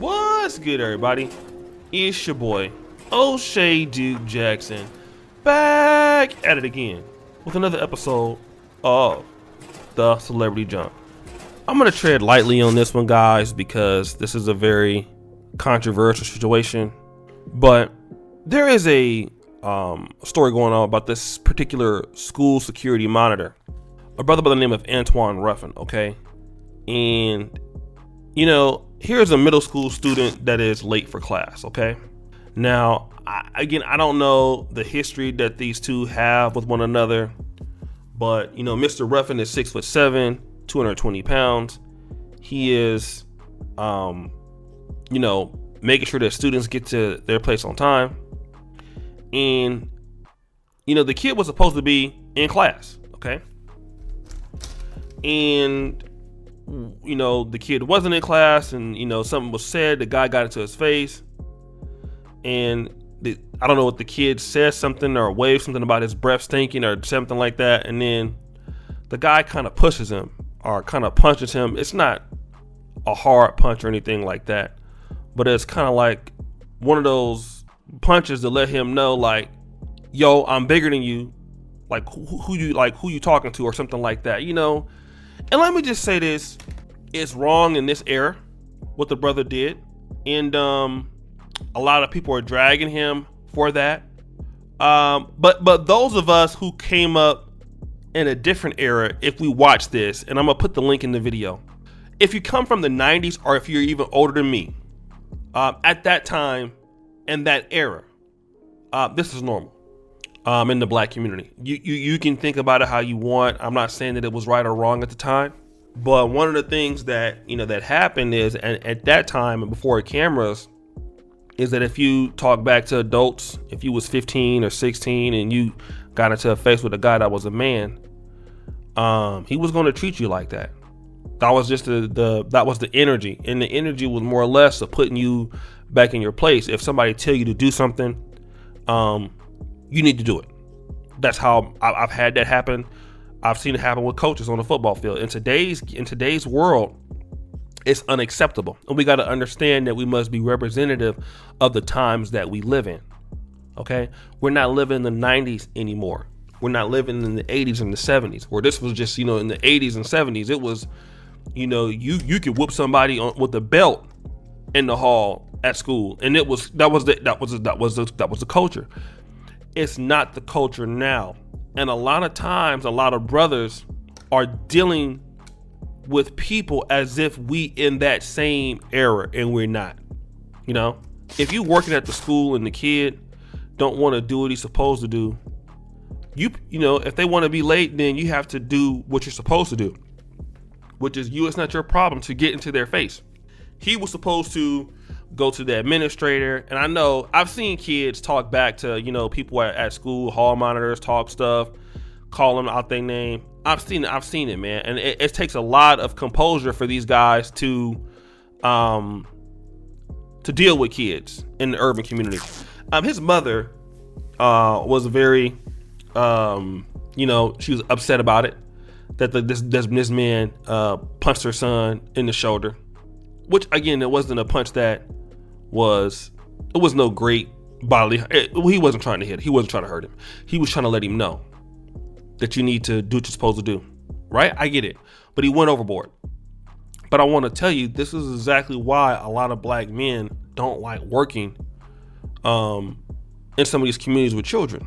What's good, everybody? It's your boy, O'Shea Duke Jackson, back at it again with another episode of The Celebrity Jump. I'm going to tread lightly on this one, guys, because this is a very controversial situation. But there is a story going on about this particular school security monitor, a brother by the name of Antwan Ruffin, okay? And, you know, here's a middle school student that is late for class, okay? Now, I don't know the history that these two have with one another, but, you know, Mr. Ruffin is 6'7", 220 pounds. He is, you know, making sure that students get to their place on time. And, you know, the kid was supposed to be in class, okay? And, you know, the kid wasn't in class, and, you know, something was said. The guy got into his face, and I don't know what the kid said, something or waved something about his breath stinking or something like that. And then the guy kind of pushes him or kind of punches him. It's not a hard punch or anything like that, but it's kind of like one of those punches to let him know, like, yo, I'm bigger than you. Like, who you talking to, or something like that, you know? And let me just say this, it's wrong in this era what the brother did. And a lot of people are dragging him for that. But those of us who came up in a different era, if we watch this, and I'm gonna put the link in the video. If you come from the 90s, or if you're even older than me, at that time, in that era, this is normal in the black community. You can think about it how you want. I'm not saying that it was right or wrong at the time, but one of the things that, you know, that happened is, and at that time and before cameras, is that if you talk back to adults, if you was 15 or 16 and you got into a face with a guy that was a man, he was going to treat you like that. That was just that was the energy, and the energy was more or less of putting you back in your place. If somebody tell you to do something, you need to do it. That's how I've had that happen. I've seen it happen with coaches on the football field. In today's world, it's unacceptable, and we got to understand that we must be representative of the times that we live in. Okay, we're not living in the 90s anymore. We're not living in the 80s and the 70s, where this was just, you know, in the 80s and 70s, it was, you know, you could whoop somebody with a belt in the hall at school, and that was the culture. It's not the culture now, and a lot of times, a lot of brothers are dealing with people as if we in that same era, and we're not. You know, if you working at the school and the kid don't want to do what he's supposed to do, you know, if they want to be late, then you have to do what you're supposed to do, which is it's not your problem to get into their face. He was supposed to go to the administrator, and I know I've seen kids talk back to, you know, people at school, hall monitors, talk stuff, call them out their name. I've seen it, man, and it takes a lot of composure for these guys to deal with kids in the urban community. His mother was very, you know, she was upset about it, that this man punched her son in the shoulder, which, again, it wasn't a punch that was no great bodily. He wasn't trying to hit. He wasn't trying to hurt him. He was trying to let him know that you need to do what you're supposed to do, right? I get it, but he went overboard. But I want to tell you, this is exactly why a lot of black men don't like working in some of these communities with children.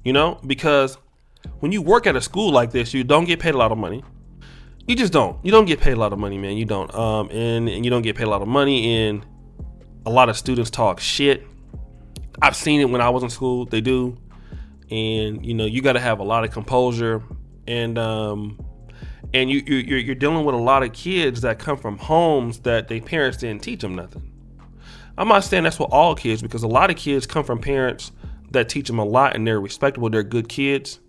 You know, because when you work at a school like this, you don't get paid a lot of money. You just don't. You don't get paid a lot of money, man. You don't. And you don't get paid a lot of money, and a lot of students talk shit. I've seen it when I was in school. They do. And, you know, you got to have a lot of composure, and you're dealing with a lot of kids that come from homes that their parents didn't teach them nothing. I'm not saying that's for all kids, because a lot of kids come from parents that teach them a lot, and they're respectable, they're good kids.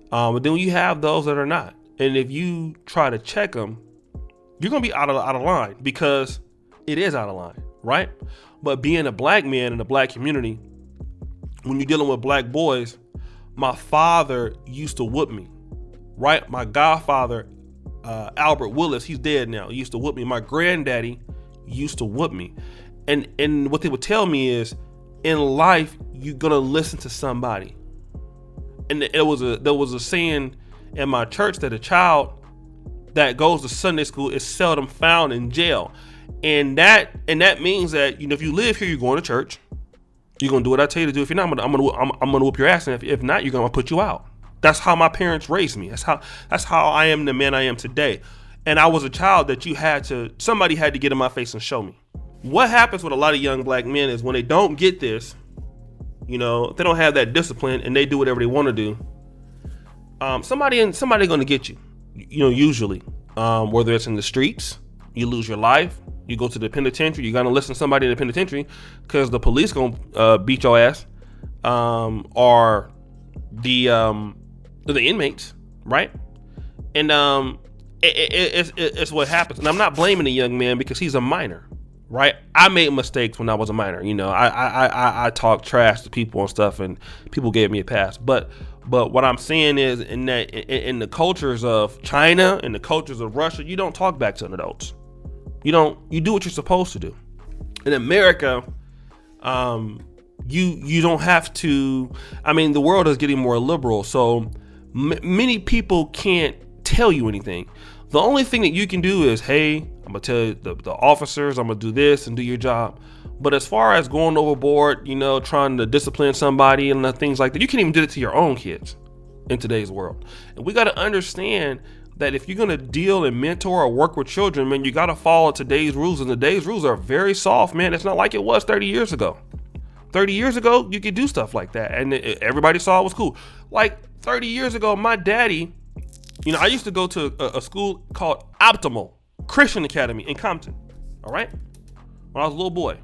But then you have those that are not, and if you try to check them, you're gonna be out of line, because it is out of line, right? But being a black man in the black community, when you're dealing with black boys, my father used to whoop me, right? My godfather, Albert Willis, he's dead now, he used to whoop me. My granddaddy used to whoop me. And what they would tell me is, in life, you're going to listen to somebody. And there was a saying in my church that a child that goes to Sunday school is seldom found in jail. And that means that, if you live here, you're going to church. You're going to do what I tell you to do. If you're not, I'm going to whoop your ass. And if not, you're going to put you out. That's how my parents raised me. That's how I am the man I am today. And I was a child that somebody had to get in my face and show me. What happens with a lot of young black men is when they don't get this, if they don't have that discipline and they do whatever they want to do, somebody going to get you, usually, whether it's in the streets, you lose your life, you go to the penitentiary, you're going to listen to somebody in the penitentiary because the police going to beat your ass, or the inmates, right? And it's what happens. And I'm not blaming the young man because he's a minor. Right, I made mistakes when I was a minor. I talked trash to people and stuff, and people gave me a pass. But what I'm saying is, in the cultures of China and the cultures of Russia, you don't talk back to adults. You do what you're supposed to do. In America, you don't have to. I mean, the world is getting more liberal, so many people can't tell you anything. The only thing that you can do is, hey, I'm going to tell the officers, I'm going to do this and do your job. But as far as going overboard, trying to discipline somebody and things like that, you can't even do it to your own kids in today's world. And we got to understand that if you're going to deal and mentor or work with children, man, you got to follow today's rules. And today's rules are very soft, man. It's not like it was 30 years ago. 30 years ago, you could do stuff like that. And everybody saw it was cool. Like 30 years ago, my daddy, I used to go to a school called Optimal Christian Academy in Compton. All right. When I was a little boy,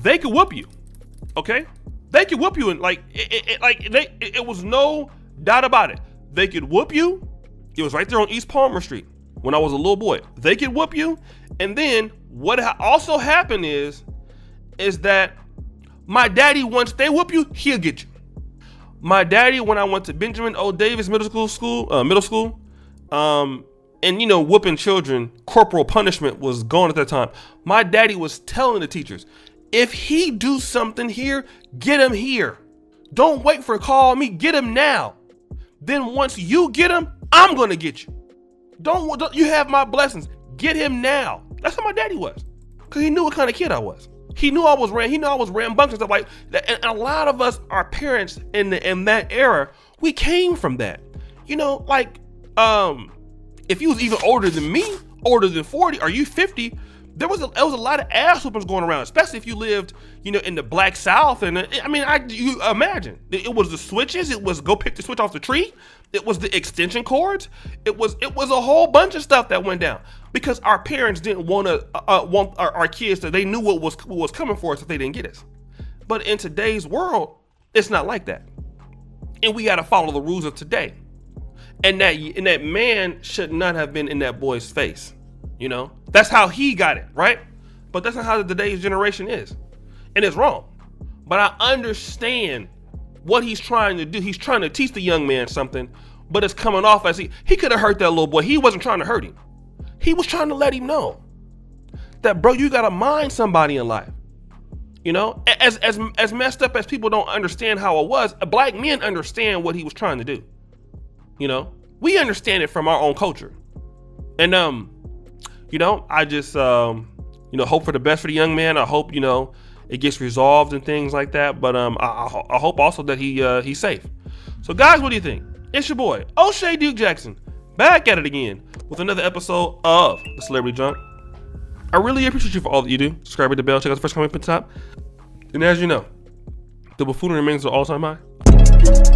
they could whoop you. Okay. They could whoop you. And it was no doubt about it. They could whoop you. It was right there on East Palmer Street when I was a little boy. They could whoop you. And then what also happened is that my daddy, once they whoop you, he'll get you. My daddy, when I went to Benjamin O. Davis Middle School, and whooping children, corporal punishment was gone at that time. My daddy was telling the teachers, if he do something here, get him here. Don't wait for a call me, get him now. Then once you get him, I'm gonna get you. Don't you have my blessings? Get him now. That's how my daddy was, because he knew what kind of kid I was. He knew I was rambunctious and stuff like that. And a lot of us, our parents in that era, we came from that. If you was even older than me, older than 40, or you 50, there was a lot of ass whoopings going around, especially if you lived, in the Black South. And you imagine, it was the switches, it was go pick the switch off the tree, it was the extension cords, it was a whole bunch of stuff that went down because our parents didn't want our kids that they knew what was coming for us if they didn't get us. But in today's world, it's not like that, and we got to follow the rules of today. And that man should not have been in that boy's face. That's how he got it, right? But that's not how today's generation is. And it's wrong. But I understand what he's trying to do. He's trying to teach the young man something, but it's coming off as he could have hurt that little boy. He wasn't trying to hurt him. He was trying to let him know that, bro, you got to mind somebody in life. As messed up as people don't understand how it was, black men understand what he was trying to do. We understand it from our own culture. And, I just, hope for the best for the young man. I hope, it gets resolved and things like that. But I hope also that he's safe. So, guys, what do you think? It's your boy, O'Shea Duke Jackson, back at it again with another episode of The Celebrity Junk. I really appreciate you for all that you do. Subscribe, hit the bell, check out the first comment at the top. And as you know, the buffoonery remains at all-time high.